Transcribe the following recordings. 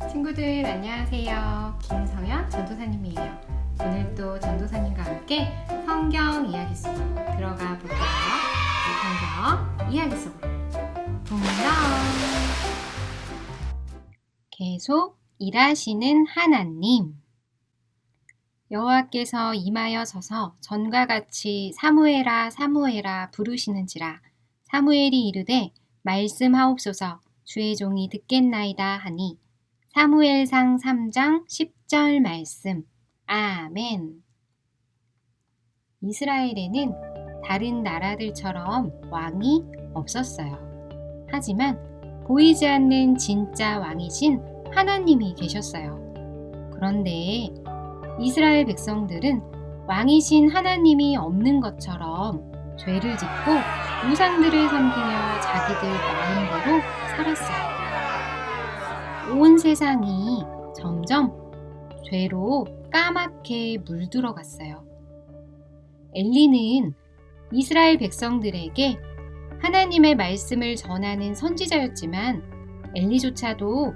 친구들 안녕하세요. 김성현 전도사님이에요. 오늘도 전도사님과 함께 성경 이야기 속으로 들어가 볼까요? 성경 이야기 속으로 동명 계속 일하시는 하나님. 여호와께서 임하여 서서 전과 같이 사무엘아 사무엘아 부르시는지라. 사무엘이 이르되 말씀하옵소서 주의 종이 듣겠나이다 하니 사무엘상 3장 10절 말씀. 아멘. 이스라엘에는 다른 나라들처럼 왕이 없었어요. 하지만 보이지 않는 진짜 왕이신 하나님이 계셨어요. 그런데 이스라엘 백성들은 왕이신 하나님이 없는 것처럼 죄를 짓고 우상들을 섬기며 자기들 마음대로 살았어요. 온 세상이 점점 죄로 까맣게 물들어갔어요. 엘리는 이스라엘 백성들에게 하나님의 말씀을 전하는 선지자였지만 엘리조차도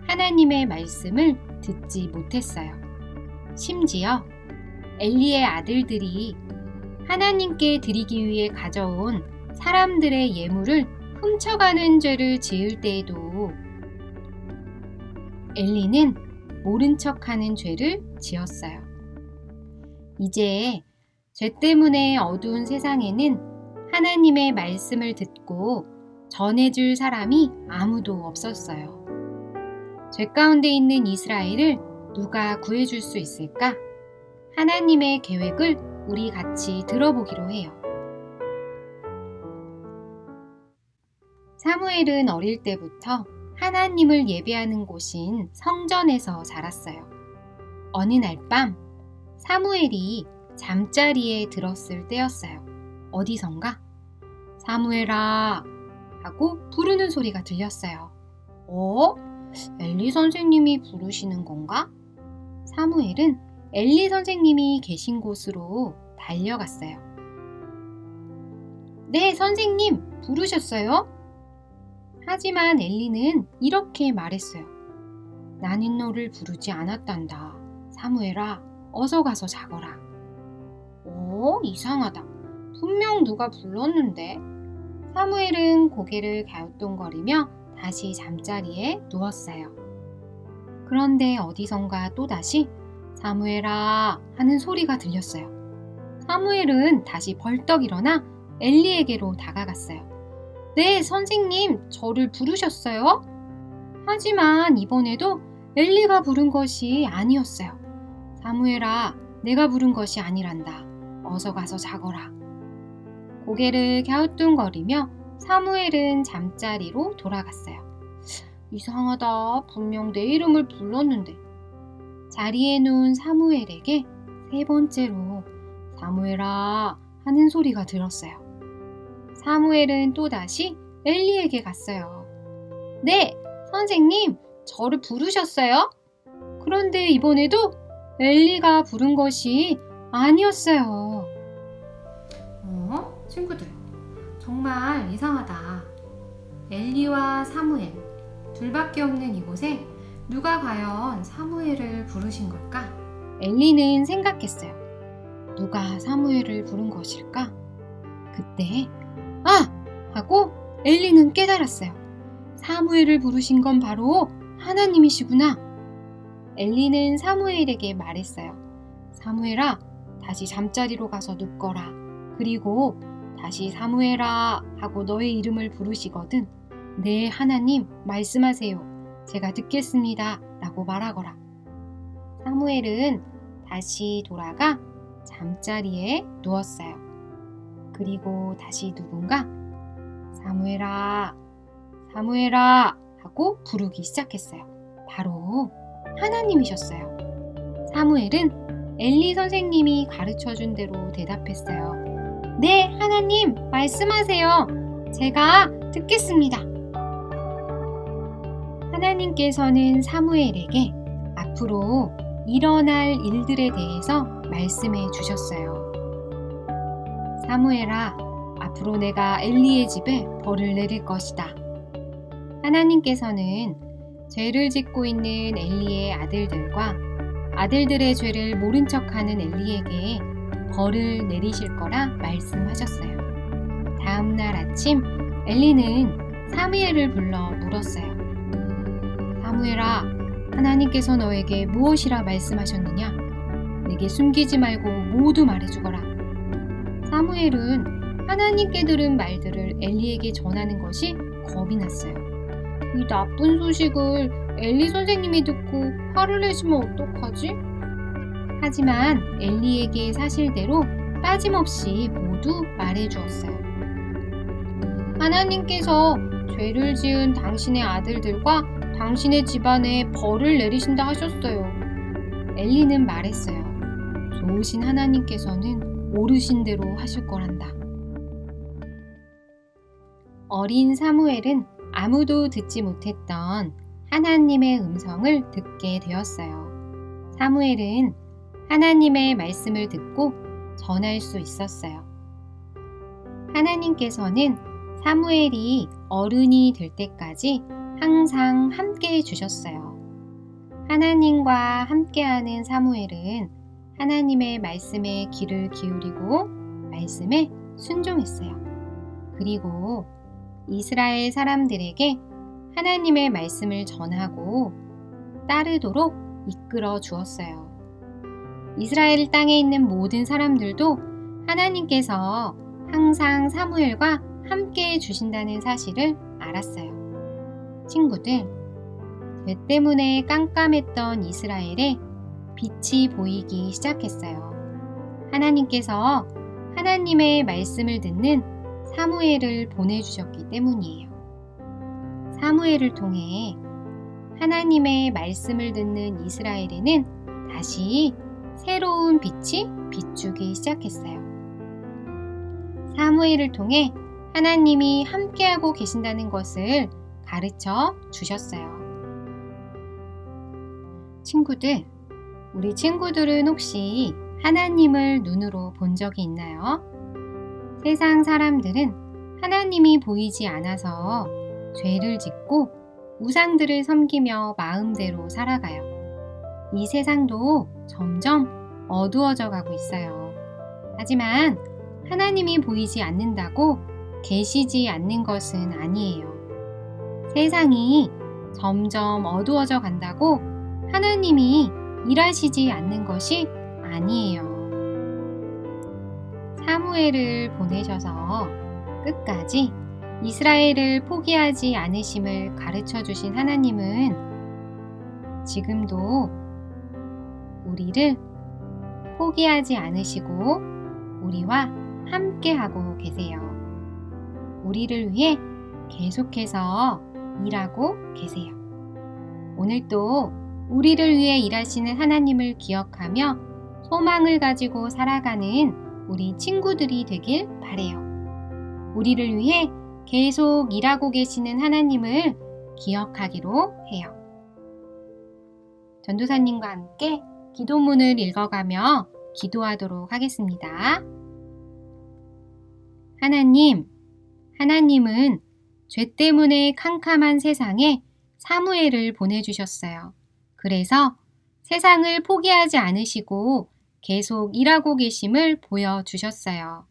하나님의 말씀을 듣지 못했어요. 심지어 엘리의 아들들이 하나님께 드리기 위해 가져온 사람들의 예물을 훔쳐가는 죄를 지을 때에도 엘리는 모른 척하는 죄를 지었어요. 이제 죄 때문에 어두운 세상에는 하나님의 말씀을 듣고 전해줄 사람이 아무도 없었어요. 죄 가운데 있는 이스라엘을 누가 구해줄 수 있을까? 하나님의 계획을 우리 같이 들어보기로 해요. 사무엘은 어릴 때부터 하나님을 예배하는 곳인 성전에서 자랐어요. 어느 날 밤 사무엘이 잠자리에 들었을 때였어요. 어디선가 사무엘아 하고 부르는 소리가 들렸어요. 엘리 선생님이 부르시는 건가? 사무엘은 엘리 선생님이 계신 곳으로 달려갔어요. 네, 선생님 부르셨어요? 하지만 엘리는 이렇게 말했어요. 나는 너를 부르지 않았단다. 사무엘아, 어서 가서 자거라. 이상하다. 분명 누가 불렀는데. 사무엘은 고개를 갸우뚱거리며 다시 잠자리에 누웠어요. 그런데 어디선가 또다시 사무엘아 하는 소리가 들렸어요. 사무엘은 다시 벌떡 일어나 엘리에게로 다가갔어요. 네, 선생님, 저를 부르셨어요? 하지만 이번에도 엘리가 부른 것이 아니었어요. 사무엘아, 내가 부른 것이 아니란다. 어서 가서 자거라. 고개를 갸우뚱거리며 사무엘은 잠자리로 돌아갔어요. 이상하다. 분명 내 이름을 불렀는데. 자리에 누운 사무엘에게 세 번째로 사무엘아 하는 소리가 들었어요. 사무엘은 또다시 엘리에게 갔어요. 네, 선생님, 저를 부르셨어요? 그런데 이번에도 엘리가 부른 것이 아니었어요. 친구들, 정말 이상하다. 엘리와 사무엘, 둘밖에 없는 이곳에 누가 과연 사무엘을 부르신 걸까? 엘리는 생각했어요. 누가 사무엘을 부른 것일까? 그때 하고 엘리는 깨달았어요. 사무엘을 부르신 건 바로 하나님이시구나. 엘리는 사무엘에게 말했어요. 사무엘아, 다시 잠자리로 가서 눕거라. 그리고 다시 사무엘아 하고 너의 이름을 부르시거든. 네, 하나님, 말씀하세요. 제가 듣겠습니다. 라고 말하거라. 사무엘은 다시 돌아가 잠자리에 누웠어요. 그리고 다시 누군가 사무엘아, 사무엘아 하고 부르기 시작했어요. 바로 하나님이셨어요. 사무엘은 엘리 선생님이 가르쳐준 대로 대답했어요. 네, 하나님, 말씀하세요. 제가 듣겠습니다. 하나님께서는 사무엘에게 앞으로 일어날 일들에 대해서 말씀해 주셨어요. 사무엘아, 앞으로 내가 엘리의 집에 벌을 내릴 것이다. 하나님께서는 죄를 짓고 있는 엘리의 아들들과 아들들의 죄를 모른 척하는 엘리에게 벌을 내리실 거라 말씀하셨어요. 다음 날 아침 엘리는 사무엘을 불러 물었어요. 사무엘아, 하나님께서 너에게 무엇이라 말씀하셨느냐? 내게 숨기지 말고 모두 말해주거라. 사무엘은 하나님께 들은 말들을 엘리에게 전하는 것이 겁이 났어요. 이 나쁜 소식을 엘리 선생님이 듣고 화를 내시면 어떡하지? 하지만 엘리에게 사실대로 빠짐없이 모두 말해주었어요. 하나님께서 죄를 지은 당신의 아들들과 당신의 집안에 벌을 내리신다 하셨어요. 엘리는 말했어요. 좋으신 하나님께서는 오르신 대로 하실 거란다. 어린 사무엘은 아무도 듣지 못했던 하나님의 음성을 듣게 되었어요. 사무엘은 하나님의 말씀을 듣고 전할 수 있었어요. 하나님께서는 사무엘이 어른이 될 때까지 항상 함께 해주셨어요. 하나님과 함께하는 사무엘은 하나님의 말씀에 귀를 기울이고 말씀에 순종했어요. 그리고 이스라엘 사람들에게 하나님의 말씀을 전하고 따르도록 이끌어 주었어요. 이스라엘 땅에 있는 모든 사람들도 하나님께서 항상 사무엘과 함께 해주신다는 사실을 알았어요. 친구들, 죄 때문에 깜깜했던 이스라엘에 빛이 보이기 시작했어요. 하나님께서 하나님의 말씀을 듣는 사무엘을 보내주셨기 때문이에요. 사무엘을 통해 하나님의 말씀을 듣는 이스라엘에는 다시 새로운 빛이 비추기 시작했어요. 사무엘을 통해 하나님이 함께하고 계신다는 것을 가르쳐 주셨어요. 친구들, 우리 친구들은 혹시 하나님을 눈으로 본 적이 있나요? 세상 사람들은 하나님이 보이지 않아서 죄를 짓고 우상들을 섬기며 마음대로 살아가요. 이 세상도 점점 어두워져 가고 있어요. 하지만 하나님이 보이지 않는다고 계시지 않는 것은 아니에요. 세상이 점점 어두워져 간다고 하나님이 일하시지 않는 것이 아니에요. 사무엘을 보내셔서 끝까지 이스라엘을 포기하지 않으심을 가르쳐 주신 하나님은 지금도 우리를 포기하지 않으시고 우리와 함께하고 계세요. 우리를 위해 계속해서 일하고 계세요. 오늘도 우리를 위해 일하시는 하나님을 기억하며 소망을 가지고 살아가는 우리 친구들이 되길 바래요. 우리를 위해 계속 일하고 계시는 하나님을 기억하기로 해요. 전도사님과 함께 기도문을 읽어가며 기도하도록 하겠습니다. 하나님은 죄 때문에 캄캄한 세상에 사무엘을 보내주셨어요. 그래서 세상을 포기하지 않으시고 계속 일하고 계심을 보여주셨어요.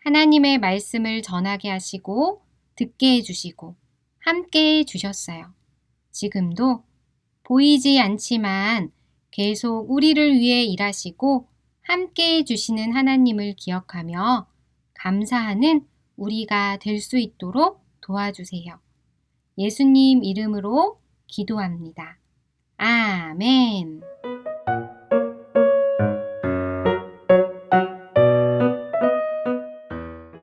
하나님의 말씀을 전하게 하시고 듣게 해주시고 함께 해주셨어요. 지금도 보이지 않지만 계속 우리를 위해 일하시고 함께 해주시는 하나님을 기억하며 감사하는 우리가 될 수 있도록 도와주세요. 예수님 이름으로 기도합니다. 아멘.